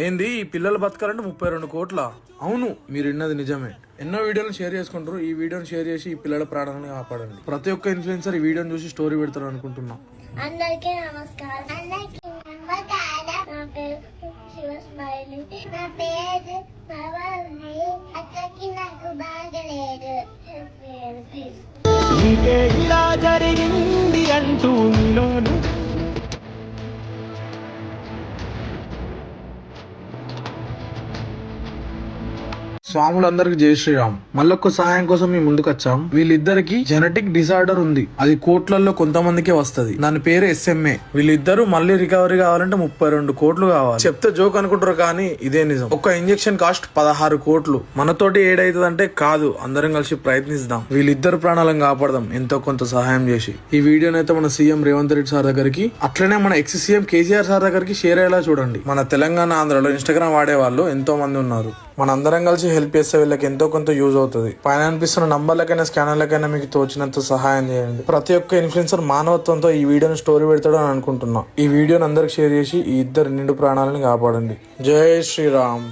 ఏంది ఈ పిల్లలు బతకాలంటే 32 కోట్ల? అవును, మీరు విన్నది నిజమే. ఎన్నో వీడియోలు షేర్ చేసుకుంటారు. ఈ వీడియోని షేర్ చేసి ఈ పిల్లల ప్రాణాలను కాపాడండి. ప్రతి ఒక్క ఇన్ఫ్లుయెన్సర్ ఈ వీడియోని చూసి స్టోరీ పెడతారు అనుకుంటున్నా. అందరికీ నమస్కారం. నా పేరు శివ స్మైలీ. నా పేరు భవాని. అక్కకి నాకు బాగలేదు. నీకే ఇలా జరిగింది అంటూ నీలోను స్వాములందరికి జై శ్రీరామ్. మళ్ళొక్క సహాయం కోసం మీ ముందుకు వచ్చాం. వీళ్ళిద్దరికి జెనెటిక్ డిసార్డర్ ఉంది. అది కోట్లలో కొంతమందికే వస్తది. దాని పేరు SMA. వీళ్ళిద్దరూ మళ్ళీ రికవరీ కావాలంటే 32 కోట్లు కావాలి. చెప్తే జోక్ అనుకుంటారు కానీ ఇదే నిజం. ఒక ఇంజెక్షన్ కాస్ట్ 16 కోట్లు. మనతోటి ఏడైతుందంటే కాదు, అందరం కలిసి ప్రయత్నిస్తాం. వీళ్ళిద్దరు ప్రాణాలను కాపాడదాం ఎంతో కొంత సహాయం చేసి. ఈ వీడియోనైతే మన సీఎం రేవంత్ రెడ్డి సార్ దగ్గరికి, అట్లనే మన ఎక్స్ సీఎం కేసీఆర్ సార్ దగ్గరికి షేర్ అయ్యేలా చూడండి. మన తెలంగాణ, ఆంధ్రలో ఇన్స్టాగ్రామ్ వాడే వాళ్ళు ఎంతో మంది ఉన్నారు. మన అందరం కలిసి హెల్ప్ చేస్తే వీళ్ళకి ఎంతో కొంత యూజ్ అవుతుంది. పైన అనిపిస్తున్న నంబర్లకైనా స్కానర్లకైనా మీకు తోచినంత సహాయం చేయండి. ప్రతి ఒక్క ఇన్ఫ్లుయెన్సర్ మానవత్వంతో ఈ వీడియోని స్టోరీ పెడతాడు అని అనుకుంటున్నా. ఈ వీడియోని అందరికి షేర్ చేసి ఈ ఇద్దరు నిండు ప్రాణాలను కాపాడండి. జై శ్రీరామ్.